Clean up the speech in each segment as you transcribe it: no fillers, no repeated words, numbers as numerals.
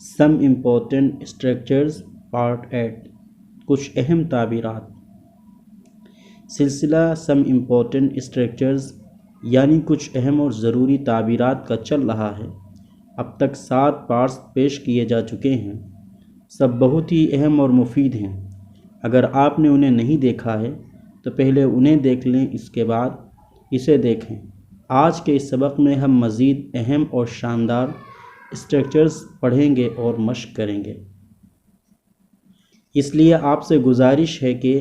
Some important structures part 8 कुछ अहम ताबीरात। सिलसिला सम इम्पोर्टेंट स्ट्रक्चर्स यानी कुछ अहम और ज़रूरी ताबीरात का चल रहा है। अब तक 7 पार्ट्स पेश किए जा चुके हैं। सब बहुत ही अहम और मुफीद हैं। अगर आपने उन्हें नहीं देखा है तो पहले उन्हें देख लें, इसके बाद इसे देखें। आज के इस सबक में हम मज़ीद अहम और शानदार स्ट्रक्चर्स पढ़ेंगे और मश्क करेंगे। इसलिए आपसे गुजारिश है कि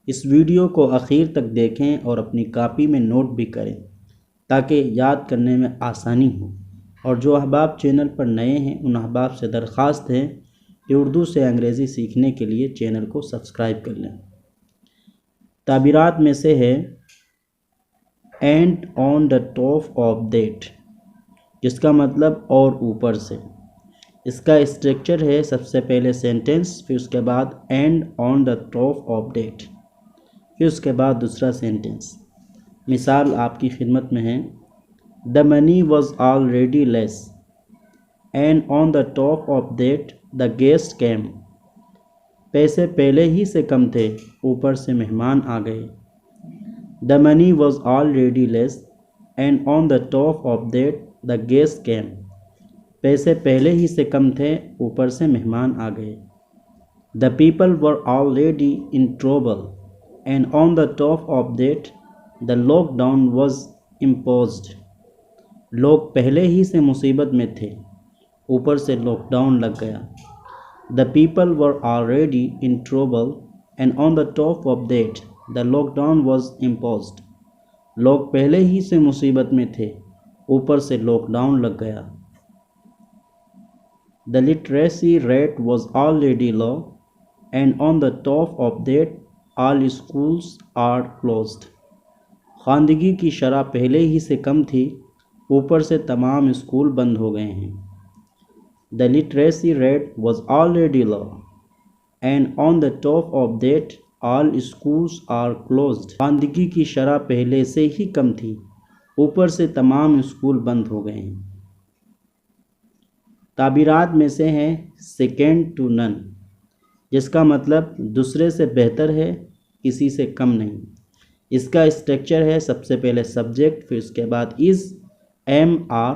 इस वीडियो को आखिर तक देखें और अपनी कॉपी में नोट भी करें ताकि याद करने में आसानी हो। और जो अहबाब चैनल पर नए हैं उन अहबाब से दरख्वास्त है कि उर्दू से अंग्रेज़ी सीखने के लिए चैनल को सब्सक्राइब कर लें। ताबीरात में से है and on the top of that, जिसका मतलब और ऊपर से। इसका स्ट्रक्चर है सबसे पहले सेंटेंस, फिर उसके बाद and on the top of that, फिर उसके बाद दूसरा सेंटेंस। मिसाल आपकी खिदमत में है, the money was already less and on the top of that the guest came. पैसे पहले ही से कम थे, ऊपर से मेहमान आ गए। The money was already less and on the top of that the guest came. पैसे पहले ही से कम थे, ऊपर से मेहमान आ गए। The people were already in trouble and on the top of that the lockdown was imposed. लोग पहले ही से मुसीबत में थे, ऊपर से लॉकडाउन लग गया। The people were already in trouble and on the top of that the lockdown was imposed. लोग पहले ही से मुसीबत में थे, ऊपर से लॉकडाउन लग गया। The literacy rate was already low and on the top of that all schools are closed. ख़वानदगी की शरह पहले ही से कम थी, ऊपर से तमाम स्कूल बंद हो गए हैं। The literacy rate was already low and on the top of that all schools are closed. ख़वानदगी की शरह पहले से ही कम थी, ऊपर से तमाम स्कूल बंद हो गए हैं। ताबीरात में से हैं सेकेंड टू नन, जिसका मतलब दूसरे से बेहतर है, किसी से कम नहीं। इसका स्ट्रक्चर है सबसे पहले सब्जेक्ट, फिर उसके बाद इज़, एम, आर,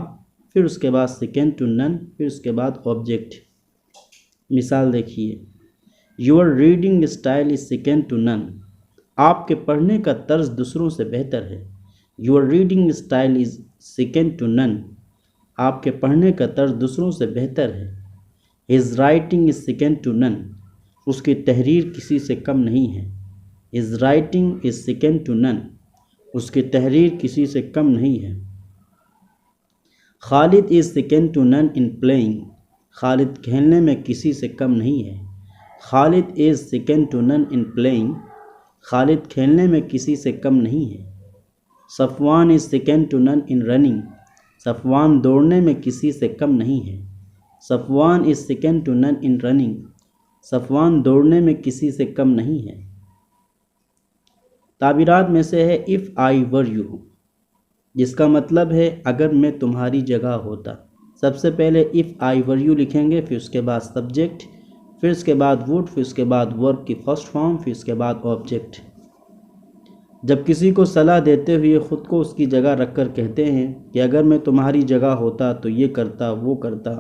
फिर उसके बाद सेकेंड टू नन, फिर उसके बाद ऑब्जेक्ट। मिसाल देखिए, your reading style is second to none. आपके पढ़ने का तर्ज दूसरों से बेहतर है। Your reading style is second to none. आपके पढ़ने का तर्ज दूसरों से बेहतर है। His writing is second to none. उसकी तहरीर किसी से कम नहीं है। His writing is second to none. उसकी तहरीर किसी से कम नहीं है। Khalid is second to none in playing. Khalid खेलने में किसी से कम नहीं है। Khalid is second to none in playing. Khalid खेलने में किसी से कम नहीं है। Safwan is second to none in running. Safwan दौड़ने में किसी से कम नहीं है। Safwan is second to none in running. Safwan दौड़ने में किसी से कम नहीं है। ताबीरात में से है इफ़ आई वर यू, जिसका मतलब है अगर मैं तुम्हारी जगह होता। सबसे पहले इफ़ आई वर यू लिखेंगे, फिर उसके बाद सब्जेक्ट, फिर उसके बाद वुड, फिर उसके बाद वर्ब की फर्स्ट फॉर्म, फिर उसके बाद ऑब्जेक्ट। जब किसी को सलाह देते हुए ख़ुद को उसकी जगह रखकर कहते हैं कि अगर मैं तुम्हारी जगह होता तो ये करता, वो करता,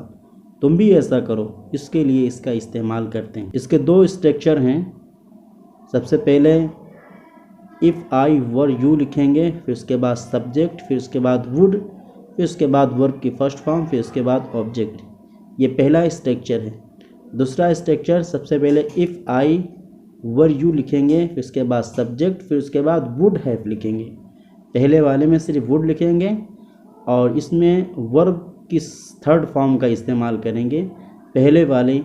तुम भी ऐसा करो, इसके लिए इसका इस्तेमाल करते हैं। इसके 2 स्ट्रक्चर हैं। सबसे पहले इफ़ आई वर यू लिखेंगे, फिर उसके बाद सब्जेक्ट, फिर उसके बाद वुड, फिर उसके बाद वर्ब की फर्स्ट फॉर्म, फिर उसके बाद ऑब्जेक्ट। ये पहला स्ट्रक्चर है। दूसरा स्ट्रक्चर, सबसे पहले इफ़ आई वर यू लिखेंगे, फिर उसके बाद सब्जेक्ट, फिर उसके बाद वुड हैव लिखेंगे। पहले वाले में सिर्फ वुड लिखेंगे और इसमें वर्ब की थर्ड फॉर्म का इस्तेमाल करेंगे। पहले वाले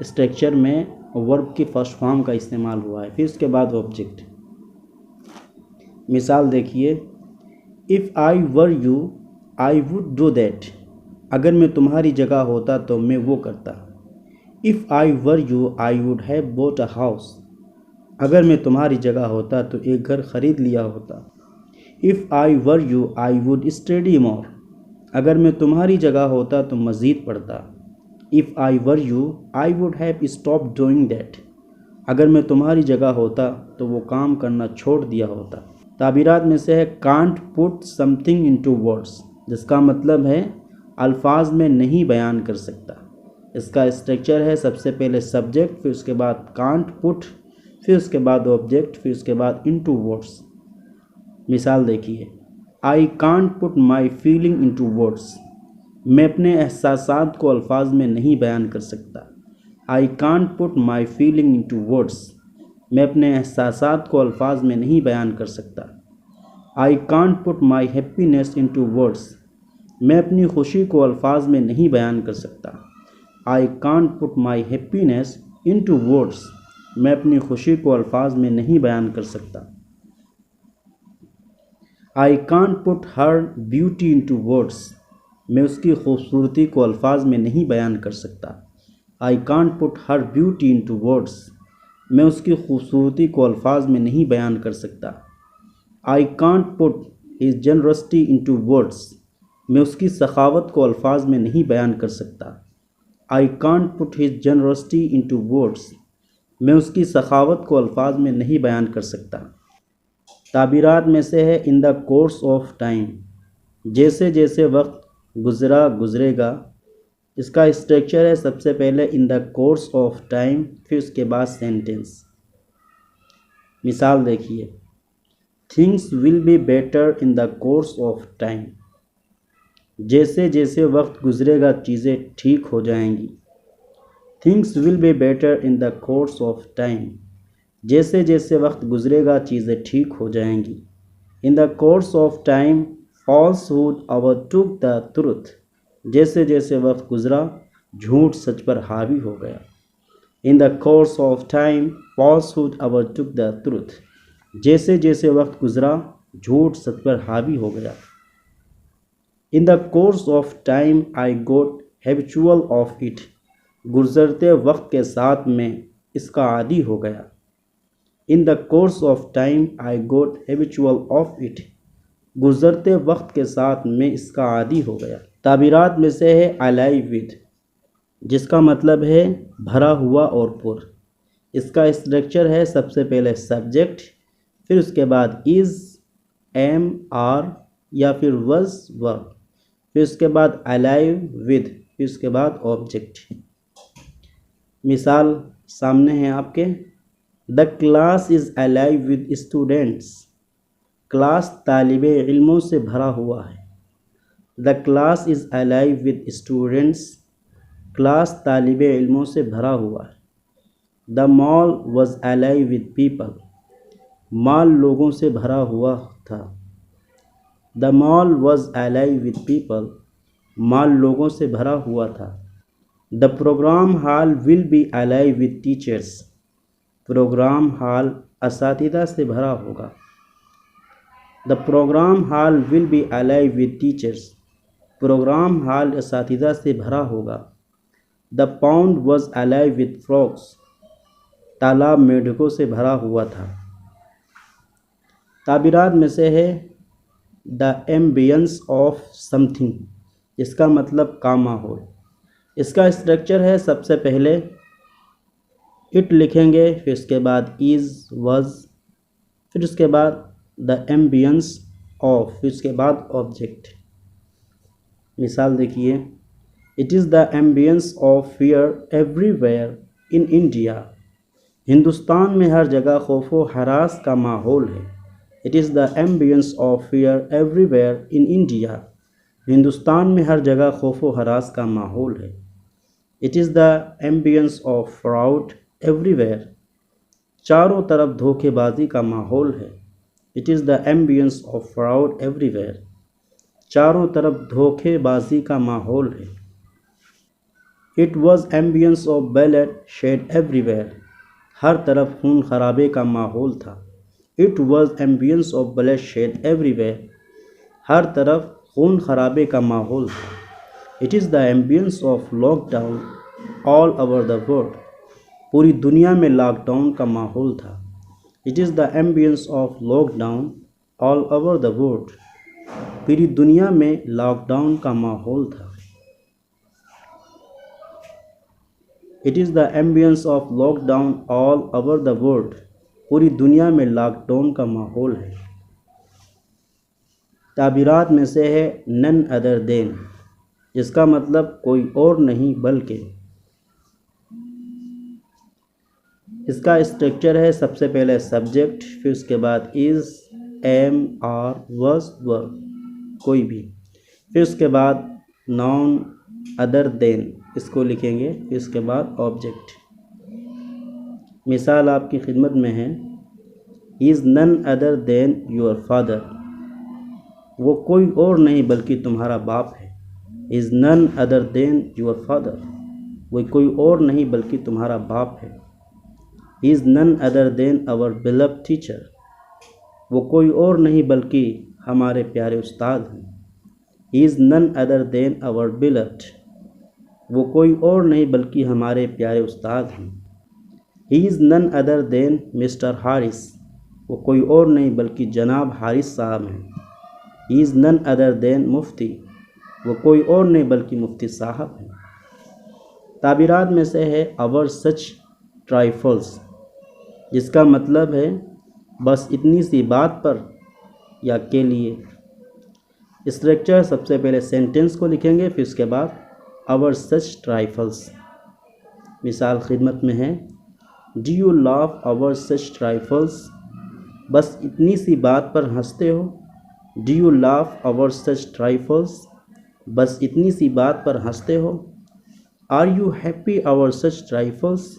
स्ट्रक्चर में वर्ब की फर्स्ट फॉर्म का इस्तेमाल हुआ है, फिर उसके बाद ऑब्जेक्ट। मिसाल देखिए, if I were you I would do that. अगर मैं तुम्हारी जगह होता तो मैं वो करता। If I were you I would have boat a house. अगर मैं तुम्हारी जगह होता तो एक घर ख़रीद लिया होता। If I were you I would study more. अगर मैं तुम्हारी जगह होता तो मज़ीद पढ़ता। If I were you I would have stop doing that. अगर मैं तुम्हारी जगह होता तो वो काम करना छोड़ दिया होता। ताबीरात में से है can't put something into words, जिसका मतलब है अल्फाज में नहीं बयान कर सकता। इसका स्ट्रक्चर है सबसे पहले सब्जेक्ट, फिर उसके बाद कांट पुट, फिर उसके बाद ऑब्जेक्ट, फिर उसके बाद इनटू वर्ड्स। मिसाल देखिए, आई can't put my feeling into words. मैं अपने एहसासात को अल्फाज में नहीं बयान कर सकता। I can't put my feeling into words. मैं अपने एहसासात को अल्फाज में नहीं बयान कर सकता। I can't put my happiness into words. मैं अपनी खुशी को अल्फाज में नहीं बयान कर सकता। I can't put my happiness into words. मैं अपनी खुशी को अल्फाज में नहीं बयान कर सकता। I can't put her beauty into words. मैं उसकी खूबसूरती को अल्फाज में नहीं बयान कर सकता। I can't put her beauty into words. मैं उसकी खूबसूरती को अल्फाज में नहीं बयान कर सकता। I can't put his generosity into words. मैं उसकी सखावत को अल्फाज में नहीं बयान कर सकता। I can't put his generosity into words. मैं उसकी सखावत को अल्फाज में नहीं बयान कर सकता। ताबीरात में से है इन द कोर्स ऑफ टाइम, जैसे जैसे वक्त गुज़रा गुज़रेगा। इसका स्ट्रक्चर है सबसे पहले इन द कोर्स ऑफ टाइम, फिर उसके बाद सेंटेंस। मिसाल देखिए, things will be better in the course of time. जैसे जैसे वक्त गुज़रेगा चीज़ें ठीक हो जाएंगी। Things will be better in the course of time. जैसे जैसे वक्त गुज़रेगा चीज़ें ठीक हो जाएंगी। इन the course of time falsehood overtook the truth. जैसे जैसे वक्त गुज़रा झूठ सच पर हावी हो गया। In the course of time falsehood overtook the truth. जैसे जैसे वक्त गुज़रा झूठ सच पर हावी हो गया। In the course of time I got habitual of it. गुज़रते वक्त के साथ मैं इसका आदी हो गया। In the course of time I got habitual of it. गुज़रते वक्त के साथ मैं इसका आदी हो गया। ताबीरात में से है अलाइव विद, जिसका मतलब है भरा हुआ और पुर। इसका स्ट्रक्चर है सबसे पहले सब्जेक्ट, फिर उसके बाद इज़, एम, आर या फिर वज़, वर, फिर उसके बाद अलाइव विद, फिर उसके बाद ऑब्जेक्ट। मिसाल सामने है आपके, the class is alive with students. Class तालिबे इल्मों से भरा हुआ है। The class is alive with students. Class तालिबे इल्मों से भरा हुआ है। The mall was alive with people. Mall लोगों से भरा हुआ था। The mall was alive with people. Mall लोगों से भरा हुआ था। The program hall will be alive with teachers. Program hall असातिज़ा से भरा होगा। The program hall will be alive with teachers. Program hall असातिज़ा से भरा होगा। The pound was alive with frogs. तालाब मेढकों से भरा हुआ था। ताबीरात में से है द एम्बियंस ऑफ समथिंग, इसका मतलब का माहौल। इसका स्ट्रक्चर है सबसे पहले इट लिखेंगे, फिर उसके बाद इज़, वॉज, फिर उसके बाद द एम्बियंस ऑफ, फिर उसके बाद ऑब्जेक्ट। मिसाल देखिए, it is the ambience of fear everywhere in India. Hindustan में हर जगह खौफ व हरास का माहौल है। It is the ambience of fear everywhere in India. Hindustan में हर जगह खौफ व हरास का माहौल है। It is the ambience of fraud everywhere. चारों तरफ धोखेबाजी का माहौल है। It is the ambience of fraud everywhere. चारों तरफ धोखेबाजी का माहौल है। It was ambience of bloodshed everywhere. हर तरफ खून खराबे का माहौल था। It was ambience of bloodshed everywhere. हर तरफ खून खराबे का माहौल था। It is the ambience of lockdown all over the world. पूरी दुनिया में लॉकडाउन का माहौल था। It is the ambience of lockdown all over the world. पूरी दुनिया में लॉकडाउन का माहौल था। It is the ambience of lockdown all over the world. पूरी दुनिया में लॉकडाउन का माहौल है। ताबीरात में से है नन अदर देन, जिसका मतलब कोई और नहीं बल्कि। इसका स्ट्रक्चर है सबसे पहले सब्जेक्ट, फिर उसके बाद इज़, एम, आर, वॉज, वर, कोई भी, फिर उसके बाद नाउन अदर देन, इसको लिखेंगे, फिर उसके बाद ऑब्जेक्ट। मिसाल आपकी खिदमत में है, is none other than your father, वो कोई और नहीं बल्कि तुम्हारा बाप है। Is none other than your father, वो कोई और नहीं बल्कि तुम्हारा बाप है। Is none other than our beloved teacher, वो कोई और नहीं बल्कि हमारे प्यारे उस्ताद हैं। Is none other than our beloved, वो कोई और नहीं बल्कि हमारे प्यारे उस्ताद हैं। He is none other than mister Haris, वो कोई और नहीं बल्कि जनाब हारिस साहब हैं। He is none other than Mufti, वो कोई और नहीं बल्कि मुफ्ती साहब हैं। ताबीरात में से है अवर सच ट्राइफल्स, जिसका मतलब है बस इतनी सी बात पर या के लिए। स्ट्रक्चर सबसे पहले सेंटेंस को लिखेंगे, फिर उसके बाद अवर सच ट्राइफल्स। मिसाल खिदमत में है, डू यू लाफ अवर सच ट्राइफल्स, बस इतनी सी बात पर हंसते हो। डू यू लाफ अवर सच ट्राइफल्स, बस इतनी सी बात पर हंसते हो। आर यू हैप्पी अवर सच ट्राइफल्स,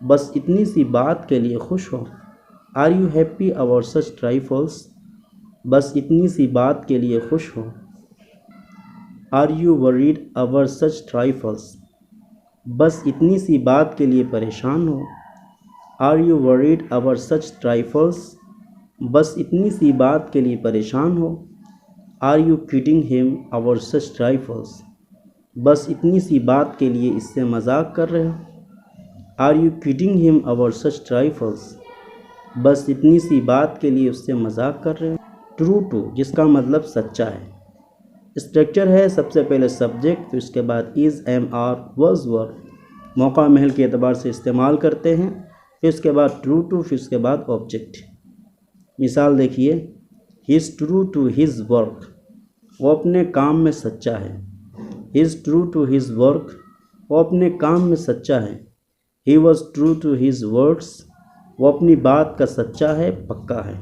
बस इतनी सी बात के लिए खुश हो। आर यू हैप्पी अवर सच ट्राइफल्स, बस इतनी सी बात के लिए खुश हो। आर यू वरीड अवर सच ट्राइफल्स, बस इतनी सी बात के लिए परेशान हो। आर यू वरीड अवर सच ट्राइफल्स, बस इतनी सी बात के लिए परेशान हो। Are you kidding him our सच ट्राइफल्स, बस इतनी सी बात के लिए इससे मजाक कर रहे हो। Are you kidding him our सच ट्राइफल्स, बस इतनी सी बात के लिए उससे मजाक कर रहे हो। ट्रू टू, जिसका मतलब सच्चा है। स्ट्रक्चर है सबसे पहले सब्जेक्ट, फिर उसके बाद इज़, एम, आर, वॉज, वर, मौका महल के एतबार से इस्तेमाल करते हैं, फिर उसके बाद ट्रू टू, फिर उसके बाद ऑब्जेक्ट। मिसाल देखिए, he is true to his work, वो अपने काम में सच्चा है। He is true to his work, वो अपने काम में सच्चा है। He was true to his words, वो अपनी बात का सच्चा है, पक्का है।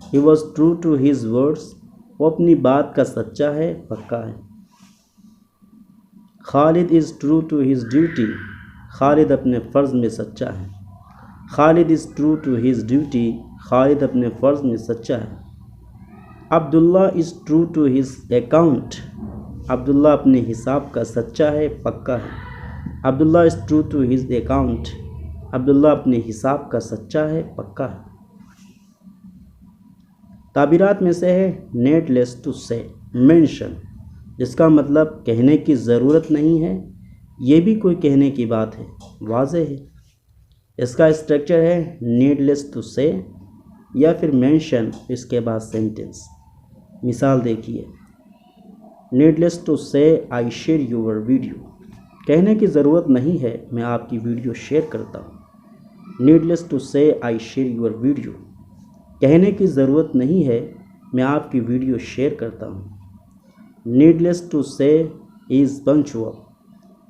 He was true to his words, वो अपनी बात का सच्चा है, पक्का है। Khalid is true to his duty, Khalid अपने फ़र्ज़ में सच्चा है। Khalid is true to his duty, Khalid अपने फ़र्ज़ में सच्चा है। Abdullah is true to his account, Abdullah अपने हिसाब का सच्चा है, पक्का है। Abdullah is true to his account, Abdullah अपने हिसाब का सच्चा है, पक्का है। ताबीरात में से है नीडलेस टू से, मेंशन, जिसका मतलब कहने की ज़रूरत नहीं है, ये भी कोई कहने की बात है, वाज़े है। इसका स्ट्रक्चर है नीडलेस टू से या फिर मेंशन, इसके बाद सेंटेंस। मिसाल देखिए, नीडलेस टू से आई शेयर योर वीडियो, कहने की ज़रूरत नहीं है, मैं आपकी वीडियो शेयर करता हूँ। नीडलेस टू से आई शेयर योर वीडियो, कहने की ज़रूरत नहीं है, मैं आपकी वीडियो शेयर करता हूँ। नीडलेस टू से इज़ पंक्चुअल,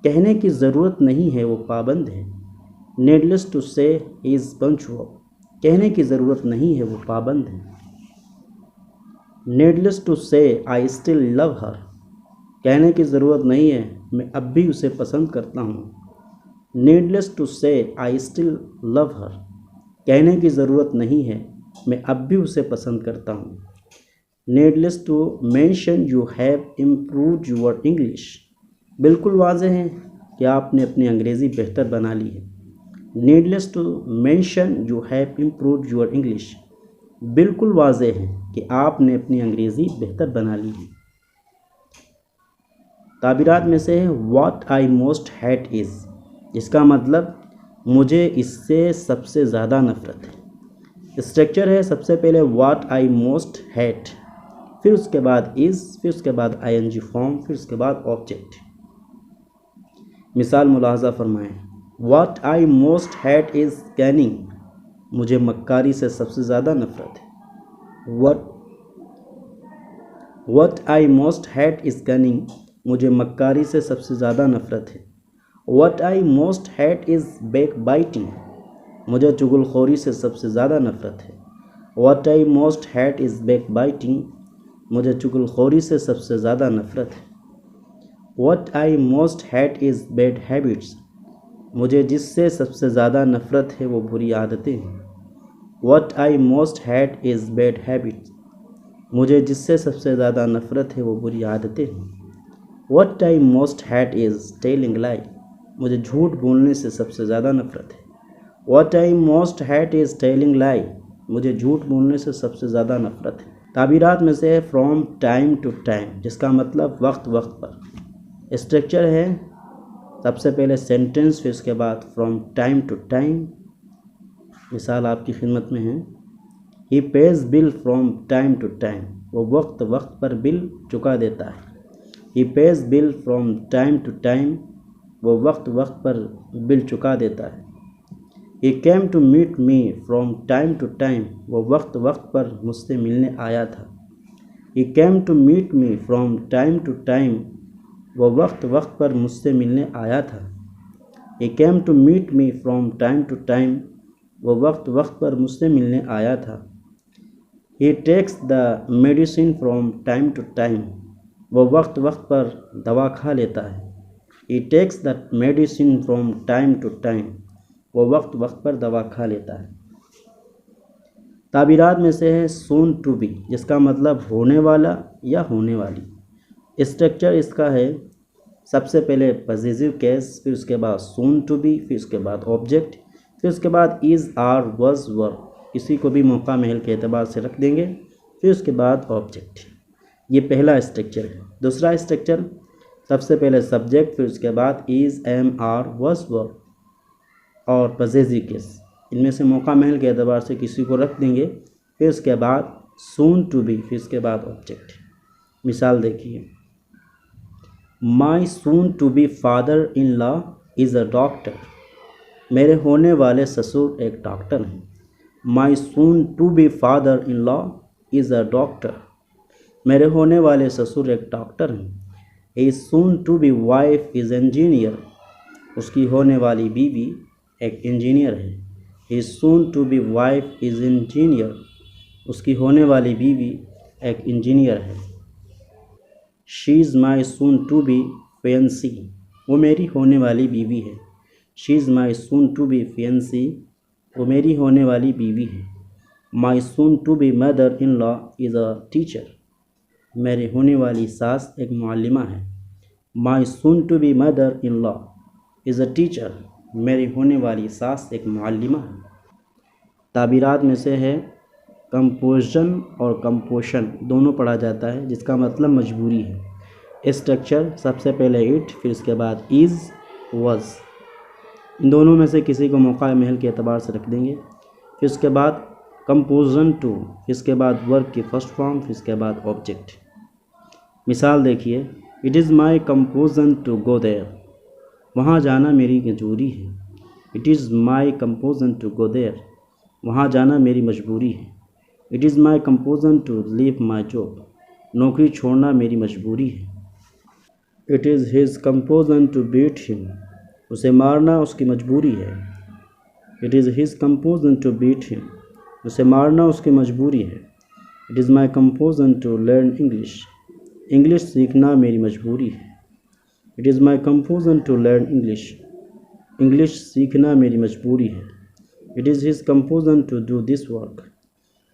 कहने की ज़रूरत नहीं है, वो पाबंद है। नीडलेस टू से इज़ पंक्चुअल, कहने की ज़रूरत नहीं है, वो पाबंद है। नीडलेस टू से आई स्टिल लव हर, कहने की ज़रूरत नहीं है, मैं अब भी उसे पसंद करता हूँ। नीडलेस टू से आई स्टिल लव हर, कहने की ज़रूरत नहीं है, मैं अब भी उसे पसंद करता हूँ। Needless to mention you have improved your English, बिल्कुल वाज़ेह है कि आपने अपनी अंग्रेज़ी बेहतर बना ली है। Needless to mention you have improved your English, बिल्कुल वाज़ेह है कि आपने अपनी अंग्रेज़ी बेहतर बना ली है। ताबीरात में से है what I most hate is, जिसका मतलब मुझे इससे सबसे ज़्यादा नफ़रत है। स्ट्रक्चर है सबसे पहले व्हाट आई मोस्ट हेट, फिर उसके बाद इज़, फिर उसके बाद आईएनजी फॉर्म, फिर उसके बाद ऑब्जेक्ट। मिसाल मुलाहजा फरमाएं, what I most hate is scanning, मुझे मक्कारी से सबसे ज़्यादा नफ़रत है। What I most hate is scanning, मुझे मक्कारी से सबसे ज़्यादा नफ़रत है। What I most hate is backbiting, मुझे चुगलखोरी से सबसे ज़्यादा नफ़रत है। What I most hate is backbiting, मुझे चुगलखोरी से सबसे ज़्यादा नफ़रत है। What I most hate is bad habits, मुझे जिससे सबसे ज़्यादा नफ़रत है वो बुरी आदतें हैं। What I most hate is bad habits, मुझे जिससे सबसे ज़्यादा नफ़रत है वो बुरी आदतें हैं। What I most hate is telling लाई, मुझे झूठ बोलने से सबसे ज़्यादा नफ़रत है। What I most hate is telling लाई, मुझे झूठ बोलने से सबसे ज़्यादा नफ़रत है। ताबीरात में से है फ्रॉम टाइम टू टाइम, जिसका मतलब वक्त वक्त पर। स्ट्रक्चर है सबसे पहले सेंटेंस, फिर उसके बाद फ्रॉम टाइम टू टाइम। मिसाल आपकी खिदमत में है, he pays bill from time to time, वो वक्त वक्त पर बिल चुका देता है। He pays bill from time to time, वो वक्त वक्त पर बिल चुका देता है। He came to meet me from time to time, वो वक्त वक्त पर मुझसे मिलने आया था। He came to meet me from time to time, वो वक्त वक्त पर मुझसे मिलने आया था। He came to meet me from time to time, वो वक्त वक्त पर मुझसे मिलने आया था। He takes the medicine from time to time, वो वक्त वक्त पर दवा खा लेता है। He takes the medicine from time to time, वो वक्त वक्त पर दवा खा लेता है। ताबीरात में से है सून टू बी, जिसका मतलब होने वाला या होने वाली। स्ट्रक्चर इसका है सबसे पहले पॉजिटिव केस, फिर उसके बाद सून टू बी, फिर उसके बाद ऑब्जेक्ट, फिर उसके बाद इज़ आर वॉज वर, किसी को भी मौका महल के एतबार से रख देंगे, फिर उसके बाद ऑब्जेक्ट। ये पहला स्ट्रक्चर है। दूसरा स्ट्रक्चर सबसे पहले सब्जेक्ट, फिर उसके बाद is am are was were और पॉजिटिव केस, इनमें से मौका महल के एतबार से किसी को रख देंगे, फिर उसके बाद सून टू बी, फिर उसके बाद ऑब्जेक्ट। मिसाल देखिए, my soon to be father in law is a doctor, मेरे होने वाले ससुर एक डॉक्टर हैं। My soon to be father in law is a doctor, मेरे होने वाले ससुर एक डॉक्टर हैं। He soon to be wife is engineer, उसकी होने वाली बीवी एक इंजीनियर है। He soon to be wife is engineer, उसकी होने वाली बीवी एक इंजीनियर है। She is my soon to be fiancee, वो मेरी होने वाली बीवी है। She is my soon to be fiancee, वो मेरी होने वाली बीवी है। My soon to be mother in law is a teacher, मेरे होने वाली सास एक मुअल्लिमा है। My soon to be mother in law is a teacher, मेरी होने वाली सास एक मुअल्लिमा है। ताबीरात में से है कंपोजिशन और कंपोशन दोनों पढ़ा जाता है, जिसका मतलब मजबूरी है। स्ट्रक्चर सबसे पहले इट, फिर उसके बाद इज़ वॉज, इन दोनों में से किसी को मौका महल के एतबार से रख देंगे। फिर उसके बाद कंपोजिशन टू, फिर उसके बाद वर्ब की फर्स्ट फॉर्म, फिर उसके बाद ऑब्जेक्ट। मिसाल देखिए, it is my composition to go there, वहाँ जाना मेरी मजबूरी है। It is my composition to go there, वहाँ जाना मेरी मजबूरी है। It is my composition to leave my job, नौकरी छोड़ना मेरी मजबूरी है। It is his composition to beat him, उसे मारना उसकी मजबूरी है। It is his composition to beat him, उसे मारना उसकी मजबूरी है। It is my composition to learn English, English सीखना मेरी मजबूरी है। It is my composition to learn English, English सीखना मेरी मजबूरी है। It is his composition to do this work,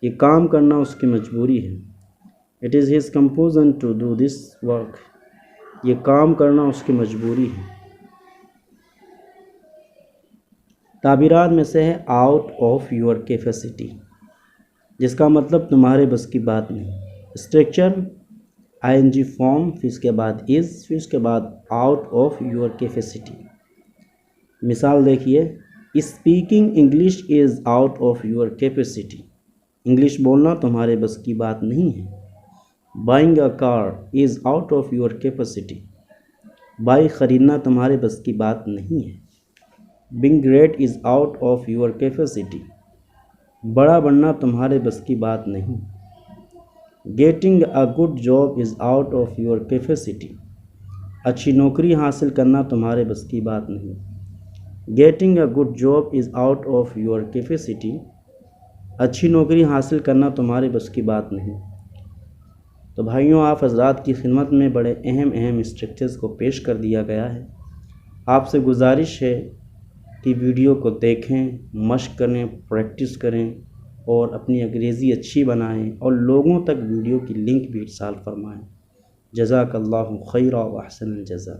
ये काम करना उसकी मजबूरी है। It is his composition to do this work, ये काम करना उसकी मजबूरी है। ताबीरात में से है आउट ऑफ योर कैपेसिटी, जिसका मतलब तुम्हारे बस की बात नहीं। स्ट्रक्चर आईएनजी फॉर्म, फिर उसके बाद इज़, फिर उसके बाद आउट ऑफ योर कैपेसिटी। मिसाल देखिए, speaking English is out of your capacity, English बोलना तुम्हारे बस की बात नहीं है। Buying a car is out of your capacity, bike ख़रीदना तुम्हारे बस की बात नहीं है। Being great is out of your capacity, बड़ा बनना तुम्हारे बस की बात नहीं। Getting a good job is out of your capacity, अच्छी नौकरी हासिल करना तुम्हारे बस की बात नहीं। Getting a good job is out of your capacity, अच्छी नौकरी हासिल करना तुम्हारे बस की बात नहीं। तो भाइयों, आप हज़रात की खिदमत में बड़े अहम स्ट्रक्चर्स को पेश कर दिया गया है। आपसे गुजारिश है कि वीडियो को देखें, मश्क करें, प्रैक्टिस करें और अपनी अंग्रेज़ी अच्छी बनाएं और लोगों तक वीडियो की लिंक भी इरसाल फरमाएं। जज़ाकल्लाहु खैरा व अहसनल जज़ा।